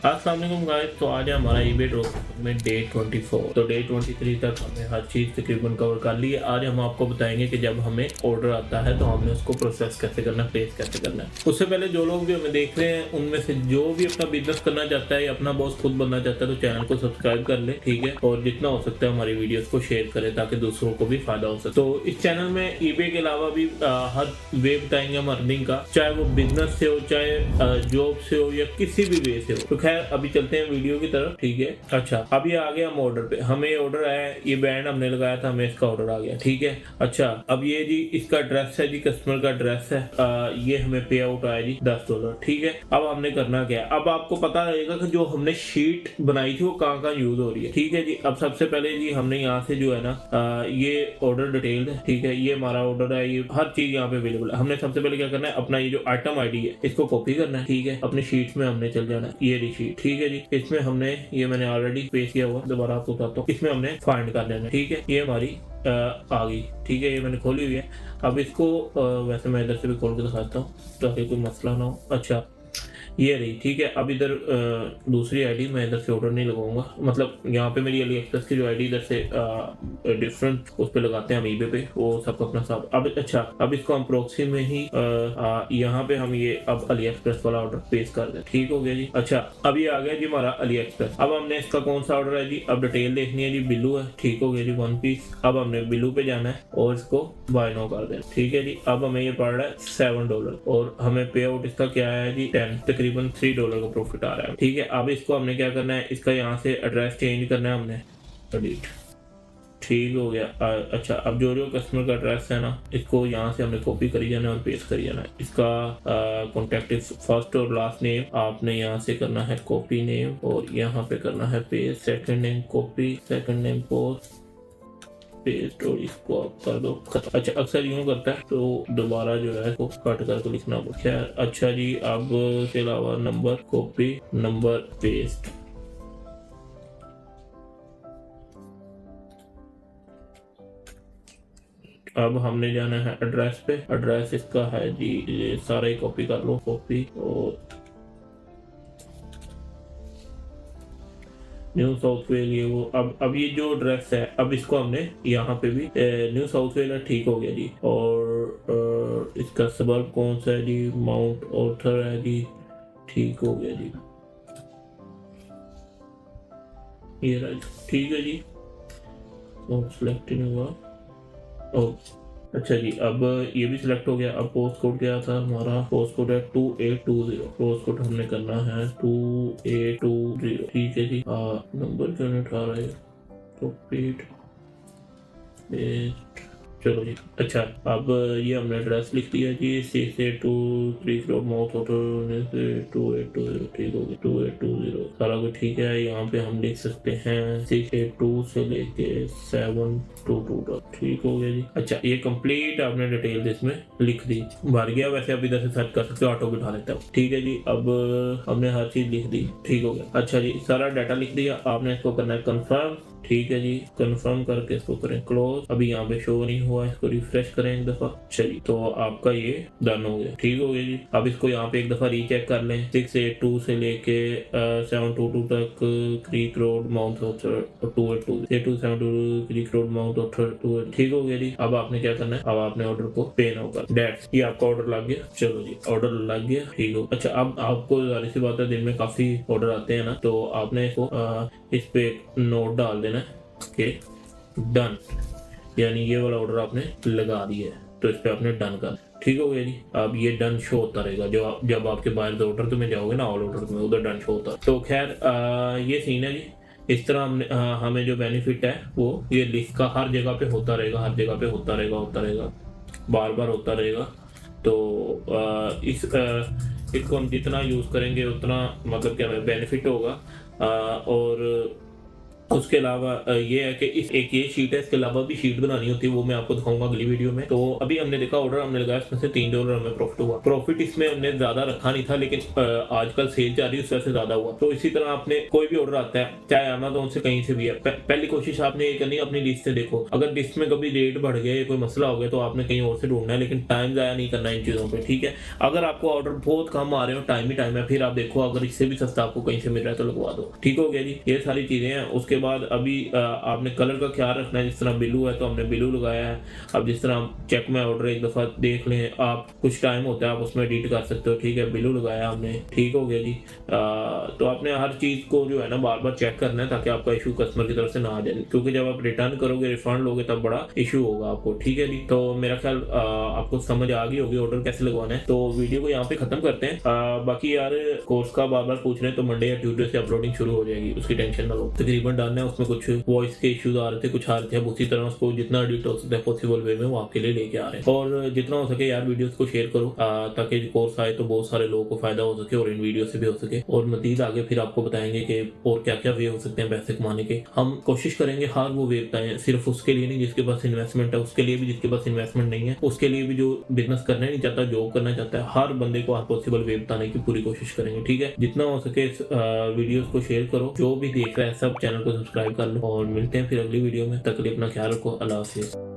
अस्सलाम वालेकुम गाइस। तो आज है हमारा ईबे ड्रॉप में डे 24। तो डे 23 तक हमने हर चीज़ तकरीबन कवर कर ली है। आज हम आपको बताएंगे कि जब हमें ऑर्डर आता है तो हमने उसको प्रोसेस कैसे करना है, प्लेस कैसे करना है। उससे पहले जो लोग भी हमें देख रहे हैं उनमें से जो भी अपना बिजनेस करना चाहता है या अपना बॉस खुद बनना चाहता है तो चैनल को सब्सक्राइब कर ले, ठीक है। और जितना हो सकता है हमारी वीडियोस को शेयर करें ताकि दूसरों को भी फायदा हो सके। तो इस चैनल में ईबे के अलावा भी हर वे बताएंगे हम अर्निंग का, चाहे वो बिजनेस से हो, चाहे जॉब से हो या किसी भी वे से हो। तो खैर अभी चलते हैं वीडियो की तरफ, ठीक है। अच्छा, अभी आ गया हम ऑर्डर पे। हमें ऑर्डर आया, ये बैंड हमने लगाया था, हमें इसका ऑर्डर आ गया, ठीक है। अच्छा, अब ये जी इसका एड्रेस है जी, कस्टमर का एड्रेस है। ये हमें पे आउट आया जी $10, ठीक है। अब हमने करना क्या है, अब आपको पता रहेगा कि जो हमने शीट बनाई थी वो कहाँ कहाँ यूज हो रही है, ठीक है जी। अब सबसे पहले जी हमने यहाँ से जो है ना ये ऑर्डर डिटेल है, ठीक है। ये हमारा ऑर्डर है, ये हर चीज यहाँ पे अवेलेबल है। हमने सबसे पहले क्या करना है, अपना ये जो आइटम आईडी है इसको कॉपी करना है, ठीक है। अपनी शीट में हमने चल जाना है, ये रिशीट, ठीक है जी। इसमें हमने ये मैंने ऑलरेडी पेश किया हुआ, दोबारा आपको बताता हूँ। इसमें हमने फाइंड कर लेना, ठीक है। ये हमारी आ गई, ठीक है। ये मैंने खोली हुई है। अब इसको वैसे मैं इधर से भी खोल के दिखाता हूँ ताकि कोई मसला ना हो। अच्छा, ये रही, ठीक है। अब इधर दूसरी आईडी मैं इधर से ऑर्डर नहीं लगाऊंगा, मतलब यहाँ पे मेरी अली एक्सप्रेस की जो आईडी इधर से डिफरेंट उस पे लगाते हैं हम ईबे पे, वो सब अपना साथ। अब अच्छा, अब इसको हम प्रॉक्सी में ही यहाँ पे हम ये अब अली एक्सप्रेस वाला ऑर्डर पेश कर दें, ठीक हो गया जी। अच्छा, अब ये आ गया जी हमारा अली एक्सप्रेस। अब हमने इसका कौन सा ऑर्डर है जी, अब डिटेल देखनी है जी, बिल्लू है, ठीक हो गया जी, 1 पीस। अब हमने बिल्लू पे जाना है और इसको बाय नो कर देना, ठीक है जी। अब हमें ये पड़ रहा है $7 और हमें पे आउट इसका क्या है जी 10, तकरीबन $3 का प्रॉफिट आ रहा है, ठीक है। अब इसको हमने क्या करना है, इसका यहाँ से एड्रेस चेंज करना है हमने, एडिट, ठीक हो गया। अच्छा, अब जो कस्टमर का एड्रेस है ना, इसको यहाँ से हमने कॉपी करी जाना है और पेस्ट करी जाना है। इसका कॉन्टेक्ट फर्स्ट और लास्ट नेम आपने यहाँ से करना है कॉपी नेम और यहाँ पे करना है paste. Second name copy, second name post, paste और इसको आप कर दो खत्म। अच्छा, अक्सर यूँ करता है तो दोबारा जो है वो कट करके लिखना पड़ता है। अच्छा जी, अब के अलावा नंबर कॉपी, नंबर पेस्ट। अब हमने जाना है एड्रेस पे, एड्रेस इसका है जी, ये सारा ही कॉपी कर लो, कॉपी और न्यू साउथ वेल, ये वो। अब ये जो एड्रेस है, अब इसको हमने यहाँ पे भी न्यू साउथ वेल है, ठीक हो गया जी। और इसका सबब कौन सा है जी, माउंट ऑर्थर है जी, ठीक हो गया जी। ये रहा जी, ठीक है जी। सिलेक्ट नहीं हुआ, अच्छा जी, अब ये भी सिलेक्ट हो गया। अब पोस्ट कोड क्या था हमारा, पोस्ट कोड है 2820। पोस्ट कोड हमने करना है 2820, ठीक है जी। नंबर क्यों नहीं उठा रहे, कॉपीड पेस्ट, चलो जी। अच्छा, अब ये हमने एड्रेस लिख दिया जी, 6823 माउथ ऑटो से 2820, ठीक हो गया, 2820 सारा कुछ ठीक है। यहाँ पे हम लिख सकते हैं 682 से लेके 722 तक, ठीक हो गया जी। अच्छा, ये कंप्लीट आपने डिटेल इसमें लिख दी, भर गया। वैसे आप इधर से सर्च कर सकते हो, ऑटो बिठा लेता हूँ, ठीक है जी। अब हमने हर चीज लिख दी, ठीक हो गया। अच्छा जी, सारा डाटा लिख दिया, आपने इसको करना है कंफर्म, ठीक है जी। कंफर्म करके इसको करें क्लोज। अभी यहाँ पे शो नहीं हुआ, इसको रिफ्रेश करें एक दफा, चलिए। तो आपका ये डन हो गया, ठीक हो गया जी। अब इसको यहाँ पे एक दफा रीचेक कर लें, 682 से लेके 722 तक Creek Road Mount Arthur 282 Creek Road Mount Arthur 2, ठीक हो गया जी। अब आपने क्या करना है, अब आपने ऑर्डर को पे नाउ कर, डेट्स, ये आपका ऑर्डर लग गया, चलो जी, ऑर्डर लग गया, ठीक हो। अच्छा, अब आपको जाहिर सी बात है दिन में काफी ऑर्डर आते हैं ना, तो आपने इसको इस पे नोट डाल देना कि डन, यानी ये वाला ऑर्डर आपने लगा दिया है, तो इस पे आपने डन कर, ठीक हो गया जी। अब ये डन शो होता रहेगा जब आपके बाहर ऑर्डर में जाओगे ना, ऑल ऑर्डर में उधर डन शो होता है। तो खैर ये सीन है जी। इस तरह हमने हमें जो बेनिफिट है वो ये लिस्ट का हर जगह पे होता रहेगा, हर जगह पे होता रहेगा, बार बार होता रहेगा। तो इसको हम जितना यूज करेंगे उतना मतलब क्या बेनिफिट होगा। और उसके अलावा ये है कि इस एक ये शीट है, इसके अलावा भी शीट बनानी होती है, वो मैं आपको दिखाऊंगा अगली वीडियो में। तो अभी हमने देखा ऑर्डर हमने लगाया, इसमें से $3 हमें प्रॉफिट हुआ। प्रॉफिट इसमें हमने ज्यादा रखा नहीं था, लेकिन आजकल सेल जा रही है, उस वजह से ज्यादा हुआ। तो इसी तरह आपने कोई भी ऑर्डर आता है, चाहे अमेज़न से कहीं से भी है, पहली कोशिश आपने ये करनी है अपनी लिस्ट से देखो। अगर लिस्ट में कभी रेट बढ़ गया या कोई मसला हो गया तो आपने कहीं और से ढूंढना है, लेकिन टाइम जाया नहीं करना इन चीजों पे, ठीक है। अगर आपको ऑर्डर बहुत कम आ रहे हो, टाइम ही टाइम है, फिर आप देखो अगर इससे भी सस्ता आपको कहीं से मिल रहा है तो लगवा दो। ठीक हो गया जी, ये सारी चीजें हैं। उसके बाद अभी आपने कलर का ख्याल रखना है। जिस तरह ब्लू है तो हमने ब्लू लगाया है। अब जिस तरह चेक में ऑर्डर एक दफा देख लें आप, कुछ टाइम होता है आप उसमें एडिट कर सकते हो, ठीक है। ब्लू लगाया हमने, ठीक हो गया जी। तो आपने हर चीज को जो है ना बार बार चेक करना है, ताकि आपका इशू कस्टमर की तरफ से ना आ जाए, क्योंकि जब आप रिटर्न करोगे, रिफंड लोगे, तब बड़ा इशू होगा आपको, ठीक है जी। तो मेरा ख्याल आपको समझ आ गई होगी ऑर्डर कैसे लगवाना है। तो वीडियो को यहाँ पे खत्म करते हैं। बाकी यार कोर्स का बार बार पूछ रहे हैं तो मंडे या ट्यूसडे से अपलोडिंग शुरू हो जाएगी, उसकी टेंशन ना लो। तकरीबन डन है, उसमें कुछ वॉइस के इश्यूज आ रहे थे, कुछ आ रहे थे, अब उसी तरह उसको जितना एडिट हो सकता है पॉसिबल वे में वो आपके लिए लेके आ रहे हैं। और जितना हो सके यार वीडियोस को शेयर करो, ताकि कोर्स आए तो बहुत सारे लोगों को फायदा हो सके और इन वीडियो से भी हो सके। और मजीद आगे फिर आपको बताएंगे कि और क्या क्या वे हो सकते हैं पैसे कमाने के। हम कोशिश करेंगे हर वो वे बताएं, सिर्फ उसके लिए नहीं जिसके पास इन्वेस्टमेंट है, उसके लिए भी जिसके पास इन्वेस्टमेंट नहीं है, उसके लिए भी जो बिजनेस करना नहीं चाहता, जॉब करना चाहता है, हर बंदे को हर पॉसिबल वे बताने की पूरी कोशिश करेंगे, ठीक है। जितना हो सके वीडियोस को शेयर करो, जो भी देख रहा है सब चैनल को सब्सक्राइब कर लो, और मिलते हैं फिर अगली वीडियो में। तक के लिए अपना ख्याल रखो, अल्लाह हाफिज़।